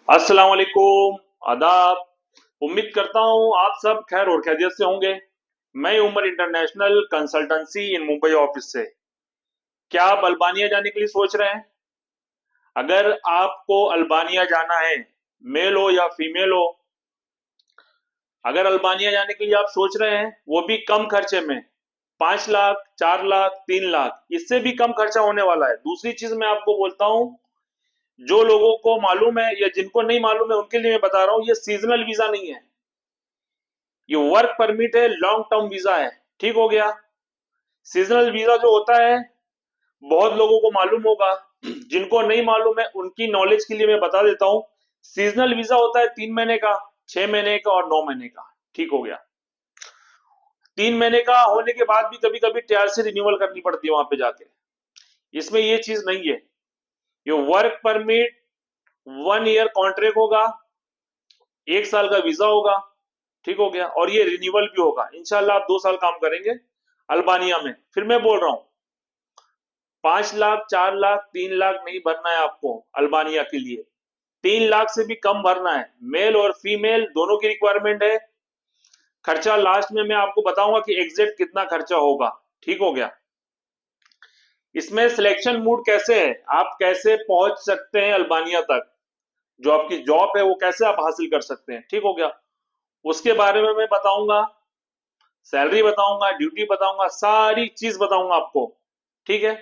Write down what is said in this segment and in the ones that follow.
अस्सलाम वालेकुम। आदाब। उम्मीद करता हूँ आप सब खैर और खैरियत से होंगे। मैं उमर इंटरनेशनल कंसल्टेंसी इन मुंबई ऑफिस से। क्या आप अल्बानिया जाने के लिए सोच रहे हैं? अगर आपको अल्बानिया जाना है, मेल हो या फीमेल हो, अगर अल्बानिया जाने के लिए आप सोच रहे हैं वो भी कम खर्चे में, 5 लाख, 4 लाख, 3 लाख, इससे भी कम खर्चा होने वाला है। दूसरी चीज मैं आपको बोलता हूँ, जो लोगों को मालूम है या जिनको नहीं मालूम है उनके लिए मैं बता रहा हूँ, ये सीजनल वीजा नहीं है, ये वर्क परमिट है, लॉन्ग टर्म वीजा है। ठीक हो गया। सीजनल वीजा जो होता है, बहुत लोगों को मालूम होगा, जिनको नहीं मालूम है उनकी नॉलेज के लिए मैं बता देता हूँ। सीजनल वीजा होता है 3 महीने का, 6 महीने का और 9 महीने का। ठीक हो गया। 3 महीने का होने के बाद भी कभी कभी टीआरसी रिन्यूअल करनी पड़ती है वहां पे जाके। इसमें ये चीज नहीं है। ये वर्क परमिट 1 ईयर कॉन्ट्रैक्ट होगा, 1 साल का वीजा होगा। ठीक हो गया। और ये रिन्यूअल भी होगा, इंशाल्लाह आप 2 साल काम करेंगे अल्बानिया में। फिर मैं बोल रहा हूँ, 5 लाख, 4 लाख, 3 लाख नहीं भरना है आपको अल्बानिया के लिए। 3 लाख से भी कम भरना है। मेल और फीमेल दोनों की रिक्वायरमेंट है। खर्चा लास्ट में मैं आपको बताऊंगा कि एग्जैक्ट कितना खर्चा होगा। ठीक हो गया। इसमें सिलेक्शन मूड कैसे है, आप कैसे पहुंच सकते हैं अल्बानिया तक, जो आपकी जॉब है वो कैसे आप हासिल कर सकते हैं। ठीक हो गया। उसके बारे में मैं बताऊंगा, सैलरी बताऊंगा, ड्यूटी बताऊंगा, सारी चीज बताऊंगा आपको। ठीक है।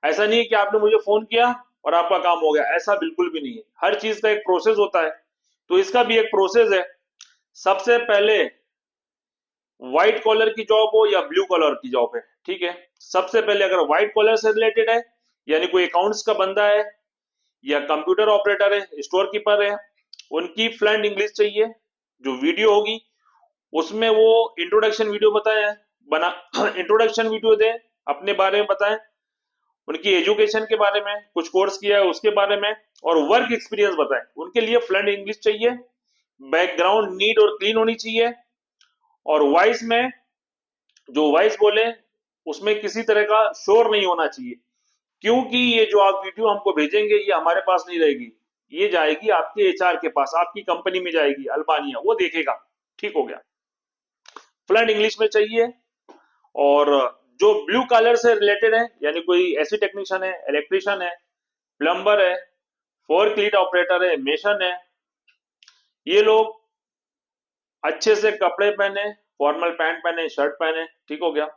ऐसा नहीं है कि आपने मुझे फोन किया और आपका काम हो गया, ऐसा बिल्कुल भी नहीं है। हर चीज का एक प्रोसेस होता है, तो इसका भी एक प्रोसेस है। सबसे पहले व्हाइट कॉलर की जॉब हो या ब्लू कॉलर की जॉब है, ठीक है, सबसे पहले अगर व्हाइट कॉलर से रिलेटेड है, यानी कोई अकाउंट्स का बंदा है या कंप्यूटर ऑपरेटर है, स्टोर कीपर है, उनकी फ्लुएंट इंग्लिश चाहिए। जो वीडियो होगी उसमें वो इंट्रोडक्शन वीडियो बताएं, बना इंट्रोडक्शन वीडियो दें, अपने बारे में बताएं, उनकी एजुकेशन के बारे में, कुछ कोर्स किया है उसके बारे में, और वर्क एक्सपीरियंस बताएं। उनके लिए फ्लुएंट इंग्लिश चाहिए, बैकग्राउंड नीट और क्लीन होनी चाहिए, और वॉइस में जो वॉइस बोले उसमें किसी तरह का शोर नहीं होना चाहिए। क्योंकि ये जो आप वीडियो हमको भेजेंगे ये हमारे पास नहीं रहेगी, ये जाएगी आपके एचआर के पास, आपकी कंपनी में जाएगी अल्बानिया, वो देखेगा। ठीक हो गया। फ्लुएंट इंग्लिश में चाहिए। और जो ब्लू कलर से रिलेटेड है, यानी कोई ऐसी टेक्नीशियन है, इलेक्ट्रिशियन है, प्लम्बर है, फोर्कलिफ्ट ऑपरेटर है, मेशन है, ये लोग अच्छे से कपड़े पहने, फॉर्मल पैंट पहने, शर्ट पहने। ठीक हो गया।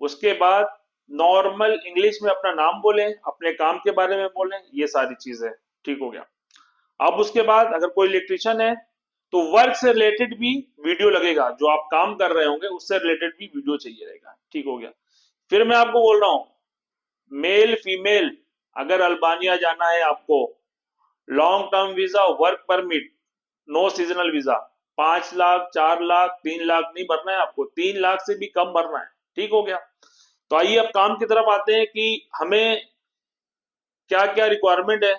उसके बाद नॉर्मल इंग्लिश में अपना नाम बोलें, अपने काम के बारे में बोलें, ये सारी चीजें। ठीक हो गया। अब उसके बाद अगर कोई इलेक्ट्रिशियन है तो वर्क से रिलेटेड भी वीडियो लगेगा, जो आप काम कर रहे होंगे उससे रिलेटेड भी वीडियो चाहिए रहेगा। ठीक हो गया। फिर मैं आपको बोल रहा हूं, मेल फीमेल, अगर अल्बानिया जाना है आपको, long term visa, work permit, no seasonal visa, 5 lakh, 4 lakh, 3 lakh नहीं भरना है आपको, 3 लाख से भी कम भरना है। ठीक हो गया। तो आइए अब काम की तरफ आते हैं कि हमें क्या क्या रिक्वायरमेंट है,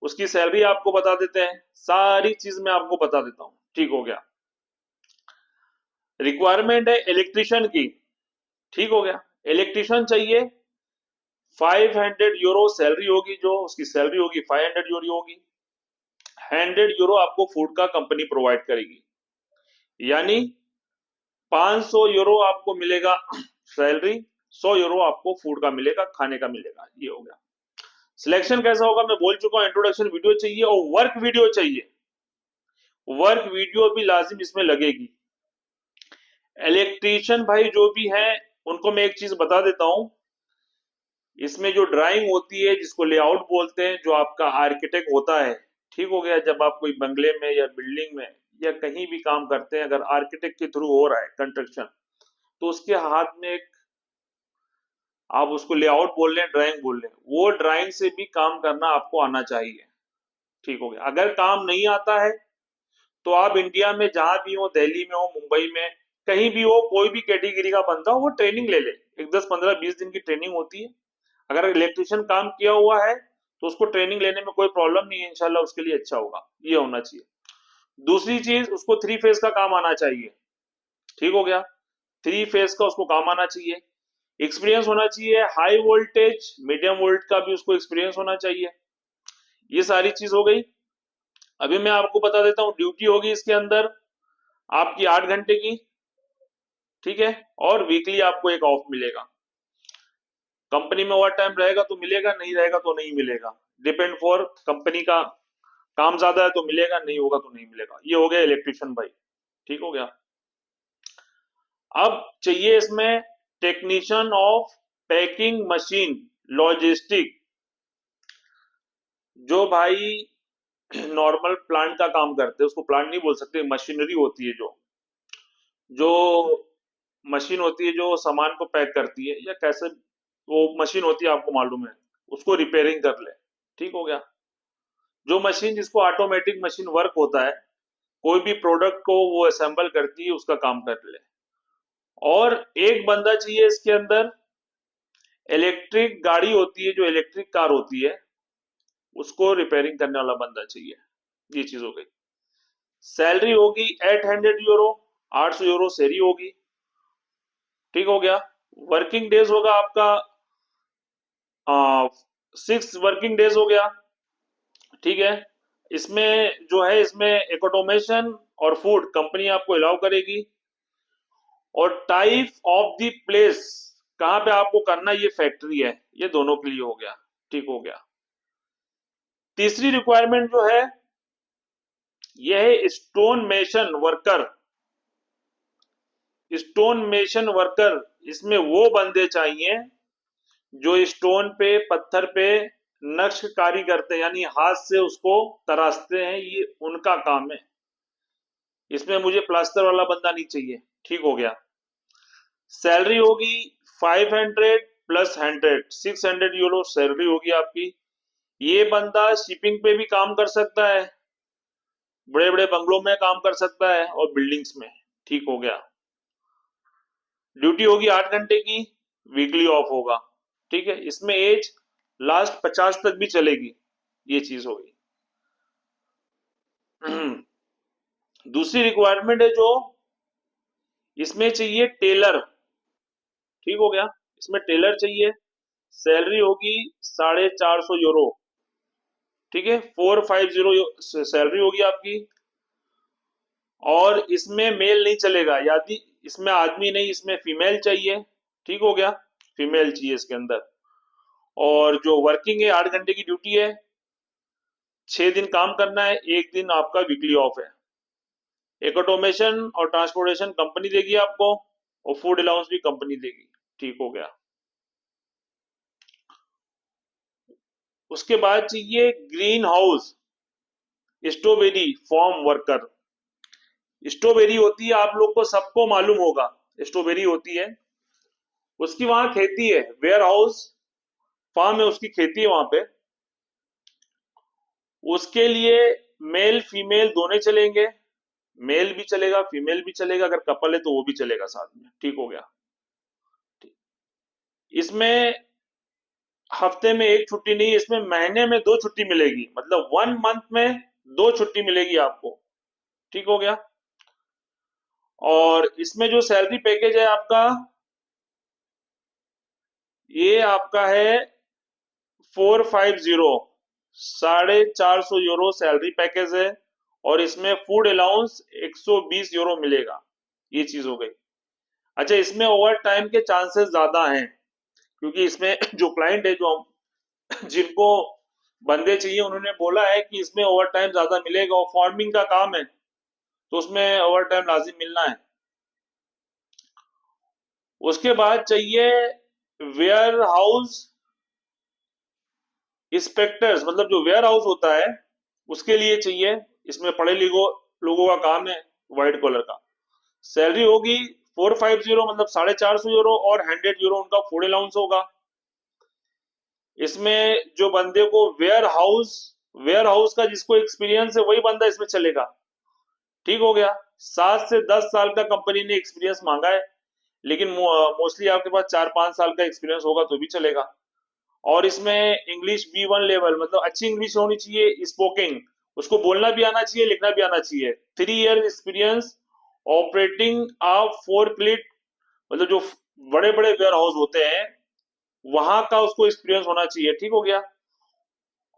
उसकी सैलरी आपको बता देते हैं, सारी चीज मैं आपको बता देता हूं। ठीक हो गया। रिक्वायरमेंट है इलेक्ट्रिशियन की। ठीक हो गया। इलेक्ट्रिशियन चाहिए, 500 यूरो सैलरी होगी, जो उसकी सैलरी होगी 500 यूरो होगी। 100 यूरो आपको फूड का कंपनी प्रोवाइड करेगी, यानी 500 यूरो आपको मिलेगा सैलरी, 100 यूरो आपको फूड का मिलेगा, खाने का मिलेगा। ये हो गया। सिलेक्शन कैसा होगा मैं बोल चुका हूं, इंट्रोडक्शन वीडियो चाहिए और वर्क वीडियो चाहिए। वर्क वीडियो भी लाजिम इसमें लगेगी। इलेक्ट्रीशियन भाई जो भी हैं उनको मैं एक चीज बता देता हूं, इसमें जो ड्राइंग होती है, जिसको लेआउट बोलते हैं, जो आपका आर्किटेक्ट होता है, ठीक हो गया, जब आप कोई बंगले में या बिल्डिंग में या कहीं भी काम करते हैं, अगर आर्किटेक्ट के थ्रू हो रहा है कंस्ट्रक्शन, तो उसके हाथ में एक, आप उसको लेआउट बोल रहे हैं, ड्राइंग बोल रहे हैं, वो ड्राइंग से भी काम करना आपको आना चाहिए। ठीक हो गया। अगर काम नहीं आता है तो आप इंडिया में जहां भी हो, दिल्ली में हो, मुंबई में, कहीं भी हो, कोई भी कैटेगरी का बंदा हो, वो ट्रेनिंग ले ले। एक 10, 15, 20 दिन की ट्रेनिंग होती है। अगर इलेक्ट्रिशियन काम किया हुआ है तो उसको ट्रेनिंग लेने में कोई प्रॉब्लम नहीं है, इंशाल्लाह उसके लिए अच्छा होगा। ये होना चाहिए। दूसरी चीज, उसको 3 फेज का काम आना चाहिए। ठीक हो गया। 3 फेज का उसको काम आना चाहिए। एक्सपीरियंस होना चाहिए, हाई वोल्टेज, मीडियम वोल्ट का भी उसको एक्सपीरियंस होना चाहिए। ये सारी चीज हो गई। अभी मैं आपको बता देता हूँ, ड्यूटी होगी इसके अंदर आपकी 8 घंटे की, ठीक है, और वीकली आपको एक ऑफ मिलेगा। कंपनी में ओवर टाइम रहेगा तो मिलेगा, नहीं रहेगा तो नहीं मिलेगा, डिपेंड फॉर कंपनी का। काम ज्यादा है तो मिलेगा, नहीं होगा तो नहीं मिलेगा। ये हो गया इलेक्ट्रिशियन भाई, ठीक हो गया। अब चाहिए इसमें technician of packing machine logistic, जो भाई नॉर्मल प्लांट का काम करते हैं, उसको प्लांट नहीं बोल सकते, मशीनरी होती है, जो मशीन होती है जो सामान को पैक करती है, या कैसे वो मशीन होती है आपको मालूम है, उसको रिपेयरिंग कर ले, ठीक हो गया। जो मशीन जिसको ऑटोमेटिक मशीन वर्क होता है, कोई भी प्रोडक्ट को वो असेंबल करती है, उसका काम कर ले। और एक बंदा चाहिए इसके अंदर, इलेक्ट्रिक गाड़ी होती है, जो इलेक्ट्रिक कार होती है, उसको रिपेयरिंग करने वाला बंदा चाहिए। ये चीज हो गई। सैलरी होगी 800 यूरो, 800 यूरो सैलरी होगी, ठीक हो गया। वर्किंग डेज होगा आपका 6 वर्किंग डेज हो गया, ठीक है। इसमें जो है, इसमें एकोटोमेशन और फूड कंपनी आपको अलाउ करेगी। और टाइप ऑफ द प्लेस, कहाँ पे आपको करना, ये फैक्ट्री है, ये दोनों के लिए हो गया, ठीक हो गया। तीसरी रिक्वायरमेंट जो है, यह है stone mason worker. Stone mason worker, इसमें वो बंदे चाहिए जो स्टोन पे, पत्थर पे नक्शकारी करते हैं, यानी हाथ से उसको तराशते हैं, ये उनका काम है। इसमें मुझे प्लास्टर वाला बंदा नहीं चाहिए, ठीक हो गया। सैलरी होगी 500 प्लस 100, 600 यूरो सैलरी होगी आपकी। ये बंदा शिपिंग पे भी काम कर सकता है, बड़े बड़े बंगलों में काम कर सकता है, और बिल्डिंग्स में, ठीक हो गया। ड्यूटी होगी 8 घंटे की, वीकली ऑफ होगा, ठीक है। इसमें एज लास्ट 50 तक भी चलेगी, ये चीज होगी। दूसरी रिक्वायरमेंट है जो, इसमें चाहिए टेलर, ठीक हो गया। इसमें टेलर चाहिए, सैलरी होगी 450 यूरो, ठीक है, 450 सैलरी होगी आपकी। और इसमें मेल नहीं चलेगा, यदि इसमें आदमी नहीं, इसमें फीमेल चाहिए, ठीक हो गया, फीमेल चाहिए इसके अंदर। और जो वर्किंग है, 8 घंटे की ड्यूटी है, 6 दिन काम करना है, एक दिन आपका वीकली ऑफ है। एक ऑटोमेशन और ट्रांसपोर्टेशन कंपनी देगी आपको, और फूड अलाउंस भी कंपनी देगी, ठीक हो गया। उसके बाद चाहिए greenhouse strawberry farm worker. Strawberry होती है, आप लोग को सबको मालूम होगा, स्ट्रॉबेरी होती है, उसकी वहां खेती है, वेयर हाउस फार्म है, उसकी खेती है वहां पे। उसके लिए मेल फीमेल दोनों चलेंगे, मेल भी चलेगा फीमेल भी चलेगा, अगर कपल है तो वो भी चलेगा साथ में, ठीक हो गया। इसमें हफ्ते में एक छुट्टी नहीं, इसमें महीने में 2 छुट्टी मिलेगी, मतलब 1 मंथ में 2 छुट्टी मिलेगी आपको, ठीक हो गया। और इसमें जो सैलरी पैकेज है आपका, ये आपका है 450, 450 यूरो सैलरी पैकेज है। और इसमें फूड अलाउंस 120 यूरो मिलेगा, ये चीज हो गई। अच्छा, इसमें ओवर टाइम के चांसेस ज्यादा हैं, क्योंकि इसमें जो क्लाइंट है, जो जिनको बंदे चाहिए, उन्होंने बोला है कि इसमें ओवर टाइम ज्यादा मिलेगा, और फार्मिंग का काम है, तो उसमें ओवर टाइम लाजिम मिलना है। उसके बाद चाहिए वेयर हाउस इंस्पेक्टर्स, मतलब जो वेयर हाउस होता है, उसके लिए चाहिए। इसमें पढ़े लिखो लोगों का काम है, व्हाइट कॉलर का। सैलरी होगी 450, मतलब 450 यूरो, और 100 यूरो उनका फूड अलाउंस होगा। इसमें जो बंदे को वेयर हाउस का जिसको एक्सपीरियंस है, वही बंदा इसमें चलेगा, ठीक हो गया। 7 से 10 साल का कंपनी ने एक्सपीरियंस मांगा है, लेकिन मोस्टली आपके पास 4-5 साल का एक्सपीरियंस होगा तो भी चलेगा। और इसमें इंग्लिश B1 लेवल, मतलब अच्छी इंग्लिश होनी चाहिए, स्पोकिंग, उसको बोलना भी आना चाहिए, लिखना भी आना चाहिए। 3 ईयर एक्सपीरियंस ऑपरेटिंग अ फोर्कलिफ्ट, मतलब जो बड़े बड़े वेयर हाउस होते हैं, वहां का उसको एक्सपीरियंस होना चाहिए, ठीक हो गया।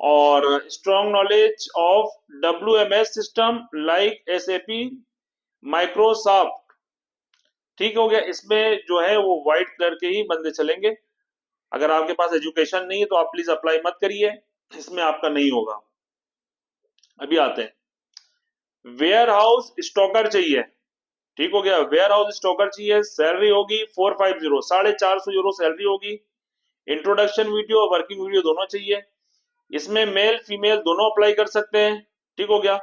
और strong knowledge of WMS system like SAP, Microsoft. ठीक हो गया। इसमें जो है वो व्हाइट कलर के ही बंदे चलेंगे। अगर आपके पास एजुकेशन नहीं है तो आप प्लीज अप्लाई मत करिए, इसमें आपका नहीं होगा। अभी आते हैं, वेयर हाउस स्टॉकर चाहिए। ठीक हो गया, वेयर हाउस स्टॉकर चाहिए। सैलरी होगी 450, 450 यूरो सैलरी होगी। इंट्रोडक्शन वीडियो और वर्किंग वीडियो दोनों चाहिए। इसमें मेल फीमेल दोनों अप्लाई कर सकते हैं। ठीक हो गया।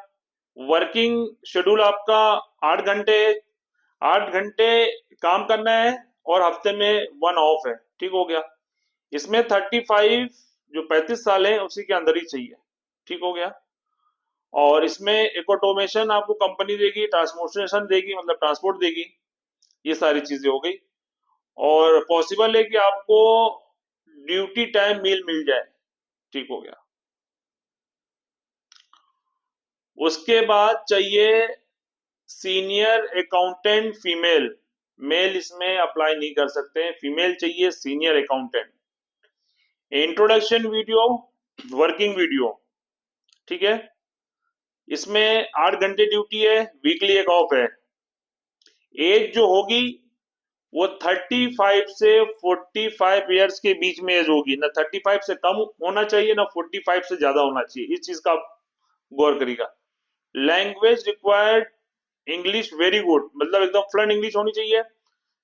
वर्किंग शेड्यूल आपका 8 घंटे, 8 घंटे काम करना है और हफ्ते में 1 ऑफ है। ठीक हो गया। इसमें 35, जो 35 साल है उसी के अंदर ही चाहिए। ठीक हो गया। और इसमें एक ऑटोमेशन आपको कंपनी देगी, ट्रांसपोर्टेशन देगी, मतलब ट्रांसपोर्ट देगी। ये सारी चीजें हो गई। और पॉसिबल है कि आपको ड्यूटी टाइम मील मिल जाए। ठीक हो गया। उसके बाद चाहिए सीनियर अकाउंटेंट फीमेल। मेल इसमें अप्लाई नहीं कर सकते हैं, फीमेल चाहिए senior accountant. Introduction video, working video. ठीक है। इसमें 8 घंटे ड्यूटी है, वीकली एक ऑफ है। एज जो होगी वो 35 से 45 ईयर्स के बीच में एज होगी। ना 35 से कम होना चाहिए, ना 45 से ज्यादा होना चाहिए। इस चीज का आप गौर करिएगा। Language required English very good, मतलब एकदम फ्लुएंट इंग्लिश होनी चाहिए।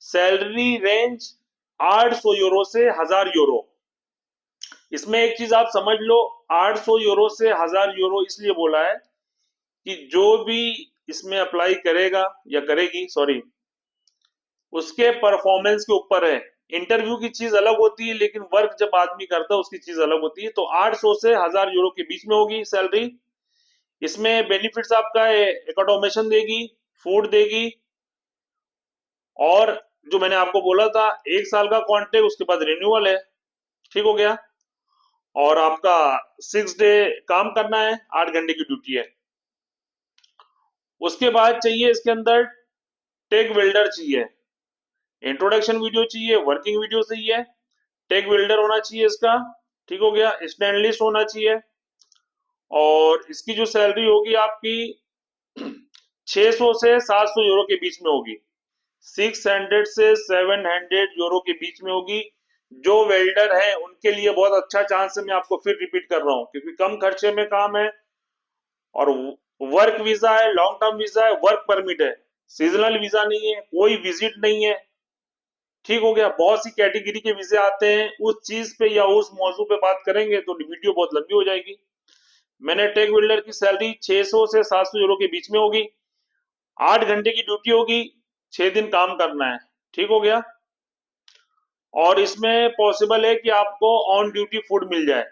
सैलरी रेंज 800 यूरो से 1000 यूरो। इसमें एक चीज आप समझ लो, 800 यूरो से 1000 यूरो इसलिए बोला है कि जो भी इसमें अप्लाई करेगा या करेगी, सॉरी, उसके परफॉर्मेंस के ऊपर है। इंटरव्यू की चीज अलग होती है, लेकिन वर्क जब आदमी करता है उसकी चीज अलग होती है। तो 800 से 1000 यूरो के बीच में होगी सैलरी। इसमें बेनिफिट्स आपका एक ऑटोमेशन देगी, फूड देगी, और जो मैंने आपको बोला था 1 साल का कॉन्ट्रैक्ट, उसके बाद रिन्यूअल है। ठीक हो गया। और आपका 6 डे काम करना है, 8 घंटे की ड्यूटी है। उसके बाद चाहिए इसके अंदर टेक वेल्डर चाहिए। इंट्रोडक्शन वीडियो चाहिए, वर्किंग वीडियो चाहिए, टेक वेल्डर होना चाहिए इसका। ठीक हो गया। स्टैंडलिस्ट होना चाहिए। और इसकी जो सैलरी होगी आपकी 600 से 700 यूरो के बीच में होगी। 600 से 700 यूरो के बीच में होगी। जो वेल्डर है उनके लिए बहुत अच्छा चांस है। मैं आपको फिर रिपीट कर रहा हूँ, क्योंकि कम खर्चे में काम है और वर्क वीजा है, लॉन्ग टर्म वीजा है, वर्क परमिट है, सीजनल वीजा नहीं है, कोई विजिट नहीं है। ठीक हो गया। बहुत सी कैटेगरी के वीजे आते हैं, उस चीज पे या उस मौजू पे बात करेंगे तो वीडियो बहुत लंबी हो जाएगी। मैंने टेक बिल्डर की सैलरी 600 से 700 यूरो के बीच में होगी। 8 घंटे की ड्यूटी होगी, 6 दिन काम करना है। ठीक हो गया। और इसमें पॉसिबल है कि आपको ऑन ड्यूटी फूड मिल जाए।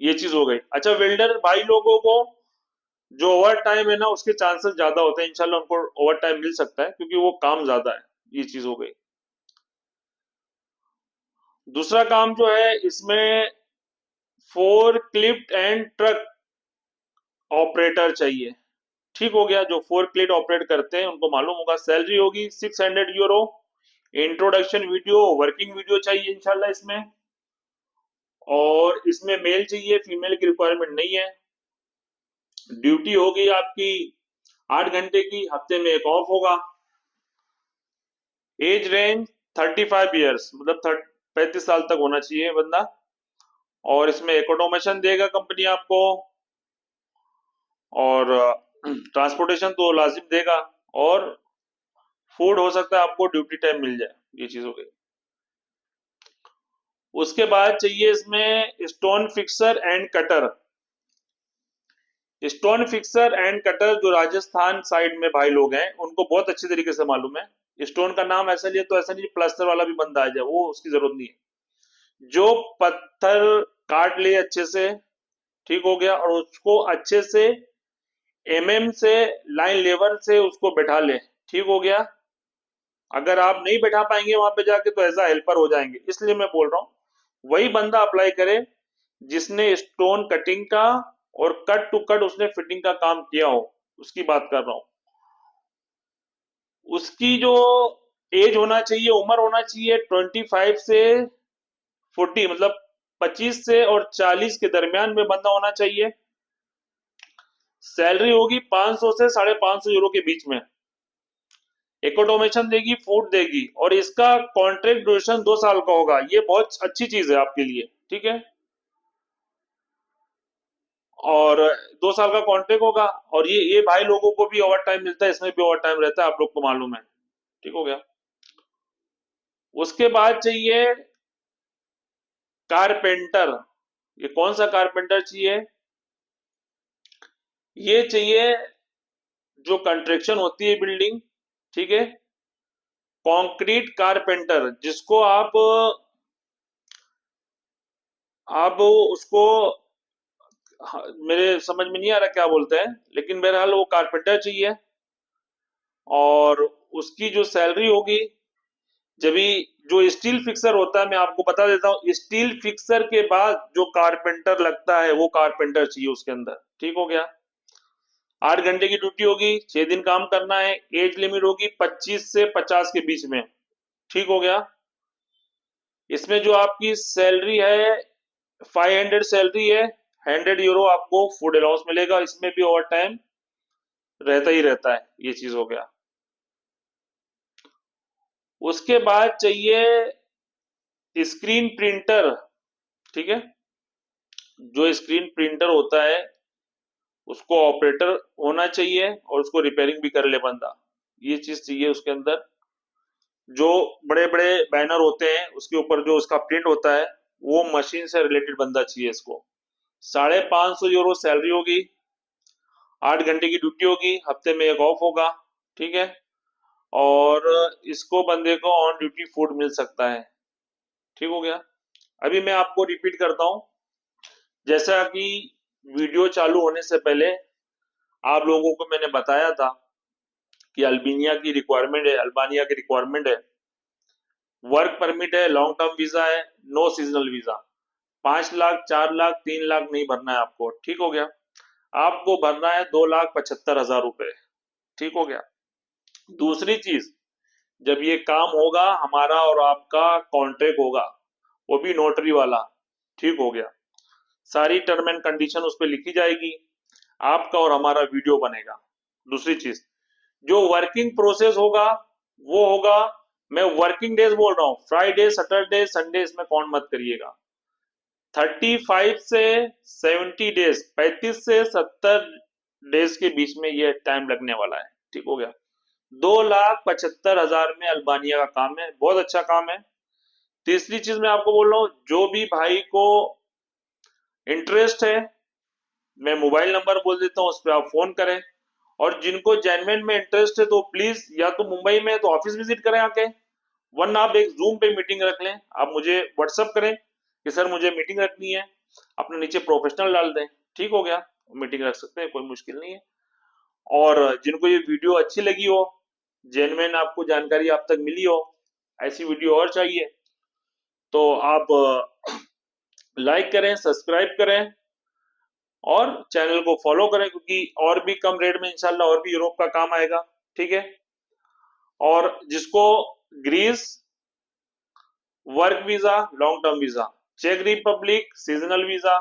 ये चीज हो गई। अच्छा, वेल्डर भाई लोगों को जो ओवर टाइम है ना, उसके चांसेस ज्यादा होते हैं। इंशाल्लाह उनको ओवर टाइम मिल सकता है, क्योंकि वो काम ज्यादा है। ये चीज हो गई। दूसरा काम जो है इसमें four Clift and truck operator चाहिए। ठीक हो गया। जो फोर क्लिफ्ट ऑपरेट करते हैं उनको मालूम होगा। सैलरी होगी 600 euro. Introduction video, working video चाहिए इंशाल्लाह इसमें। और इसमें मेल चाहिए, फीमेल की रिक्वायरमेंट नहीं है। ड्यूटी होगी आपकी 8 घंटे की, हफ्ते में एक ऑफ होगा। एज रेंज 35 ईयर्स, मतलब 35 साल तक होना चाहिए बंदा। और इसमें एक ऑटोमेशन देगा कंपनी आपको, और ट्रांसपोर्टेशन तो लाजिम देगा, और फूड हो सकता है आपको ड्यूटी टाइम मिल जाए। ये चीज हो गई। उसके बाद चाहिए इसमें stone fixer end cutter. Stone fixer end cutter जो राजस्थान साइड में भाई लोग हैं उनको बहुत अच्छी तरीके से मालूम है। स्टोन का नाम ऐसा लिया तो ऐसा नहीं प्लास्टर वाला भी बंदा आ जाए, वो उसकी जरूरत नहीं है। जो पत्थर काट ले अच्छे से, ठीक हो गया, और उसको अच्छे से से लाइन लेवल से उसको बैठा ले। ठीक हो गया। अगर आप नहीं बैठा पाएंगे वहां पे जाके तो ऐसा हेल्पर हो जाएंगे, इसलिए मैं बोल रहा हूँ वही बंदा अप्लाई करे जिसने स्टोन कटिंग का और कट टू कट उसने फिटिंग का काम किया हो, उसकी बात कर रहा हूँ। उसकी जो एज होना चाहिए, उम्र होना चाहिए 25 से 40, मतलब 25 से और 40 के दरमियान में बंदा होना चाहिए। सैलरी होगी 500 से 550 यूरो के बीच में। एकोमोडेशन देगी, फूड देगी, और इसका कॉन्ट्रैक्ट ड्यूरेशन 2 साल का होगा। ये बहुत अच्छी चीज है आपके लिए, ठीक है। और 2 साल का कॉन्ट्रैक्ट होगा, और ये भाई लोगों को भी ओवर टाइम मिलता है, इसमें भी ओवर टाइम रहता है, आप लोग को मालूम है, ठीक हो गया। उसके बाद चाहिए कारपेंटर। ये कौन सा कारपेंटर चाहिए? ये चाहिए जो कंस्ट्रक्शन होती है बिल्डिंग, ठीक है, कंक्रीट कारपेंटर, जिसको आप उसको, हाँ, मेरे समझ में नहीं आ रहा क्या बोलते हैं, लेकिन बहरहाल वो कारपेंटर चाहिए। और उसकी जो सैलरी होगी, जब भी जो स्टील फिक्सर होता है, मैं आपको बता देता हूँ, स्टील फिक्सर के बाद जो कारपेंटर लगता है वो कारपेंटर चाहिए उसके अंदर, ठीक हो गया। 8 घंटे की ड्यूटी होगी, 6 दिन काम करना है। एज लिमिट होगी 25 से 50 के बीच में, ठीक हो गया। इसमें जो आपकी सैलरी है, 500 सैलरी है, 100 यूरो आपको फूड अलाउंस मिलेगा। इसमें भी ओवर टाइम रहता ही रहता है, ये चीज हो गया। उसके बाद चाहिए स्क्रीन प्रिंटर, ठीक है। जो स्क्रीन प्रिंटर होता है उसको ऑपरेटर होना चाहिए, और उसको रिपेयरिंग भी कर ले बंदा, ये चीज चाहिए उसके अंदर। जो बड़े बड़े बैनर होते हैं उसके ऊपर जो उसका प्रिंट होता है, वो मशीन से रिलेटेड बंदा चाहिए इसको। 550 यूरो सैलरी होगी, 8 घंटे की ड्यूटी होगी, हफ्ते में एक ऑफ होगा, ठीक है। और इसको बंदे को ऑन ड्यूटी फूड मिल सकता है, ठीक हो गया। अभी मैं आपको रिपीट करता हूँ, जैसा कि वीडियो चालू होने से पहले आप लोगों को मैंने बताया था कि अल्बानिया की रिक्वायरमेंट है, वर्क परमिट है, लॉन्ग टर्म वीजा है, no seasonal visa. 5 lakh, 4 lakh, 3 lakh नहीं भरना है आपको, ठीक हो गया। आपको भरना है 2,75,000 रुपए, ठीक हो गया। दूसरी चीज, जब ये काम होगा, हमारा और आपका कॉन्ट्रैक्ट होगा, वो भी नोटरी वाला, ठीक हो गया। सारी टर्म एंड कंडीशन उस पर लिखी जाएगी, आपका और हमारा वीडियो बनेगा। दूसरी चीज, जो वर्किंग प्रोसेस होगा वो होगा, मैं वर्किंग डेज बोल रहा हूँ, फ्राइडे, सैटरडे, संडे इसमें काउंट मत करिएगा। 35 से 70 डेज, 35 से 70 डेज के बीच में ये टाइम लगने वाला है, ठीक हो गया। 2,75,000 में अल्बानिया का काम है, बहुत अच्छा काम है। तीसरी चीज मैं आपको बोल रहा हूँ, जो भी भाई को इंटरेस्ट है, मैं मोबाइल नंबर बोल देता हूँ, उस पर आप फोन करें। और जिनको जेन्युइन में इंटरेस्ट है तो प्लीज, या तो मुंबई में तो ऑफिस विजिट करें आके, वरना आप एक जूम पे मीटिंग रख लें। आप मुझे व्हाट्सअप करें कि सर मुझे मीटिंग रखनी है, अपने नीचे प्रोफेशनल डाल दें, ठीक हो गया। मीटिंग रख सकते हैं, कोई मुश्किल नहीं है। और जिनको ये वीडियो अच्छी लगी हो, जेन्युइन आपको जानकारी आप तक मिली हो, ऐसी वीडियो और चाहिए, तो आप लाइक करें, सब्सक्राइब करें, और चैनल को फॉलो करें, क्योंकि और भी कम रेट में इंशाल्लाह और भी यूरोप का काम आएगा, ठीक है। और जिसको Greece work visa, long term visa, चेक Republic seasonal visa,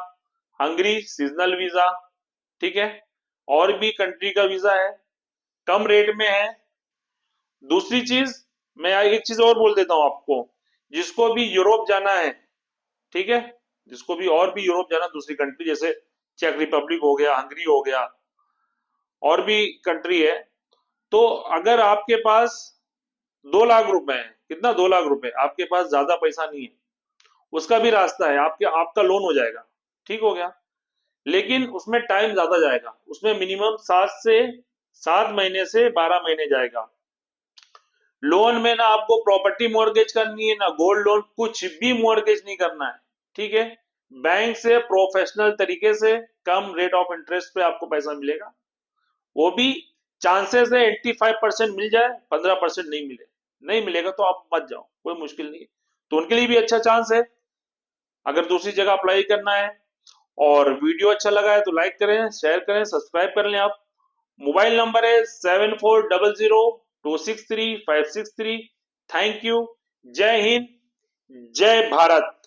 Hungary seasonal visa, ठीक है, और भी कंट्री का वीजा है, कम रेट में है। दूसरी चीज, मैं एक चीज और बोल देता हूं आपको, जिसको भी यूरोप जाना है, ठीक है, जिसको भी और भी यूरोप जाना, दूसरी कंट्री जैसे चेक रिपब्लिक हो गया, हंगरी हो गया, और भी कंट्री है, तो अगर आपके पास 2 लाख रुपए है, कितना, 2 लाख रुपए, आपके पास ज्यादा पैसा नहीं है, उसका भी रास्ता है, आपका लोन हो जाएगा, ठीक हो गया। लेकिन उसमें टाइम ज्यादा जाएगा, उसमें मिनिमम 7 महीने से 12 महीने जाएगा। लोन में ना आपको प्रॉपर्टी मॉर्गेज करनी है, ना गोल्ड लोन, कुछ भी मॉर्गेज नहीं करना है, ठीक है। बैंक से प्रोफेशनल तरीके से कम रेट ऑफ इंटरेस्ट पे आपको पैसा मिलेगा, वो भी चांसेस है 85% मिल जाए, 15% नहीं मिले, नहीं मिलेगा तो आप मत जाओ, कोई मुश्किल नहीं है। तो उनके लिए भी अच्छा चांस है, अगर दूसरी जगह अप्लाई करना है। और वीडियो अच्छा लगा है तो लाइक करें, शेयर करें, सब्सक्राइब कर लें आप। मोबाइल नंबर है 7400263563। Thank you. जय हिंद, जय भारत।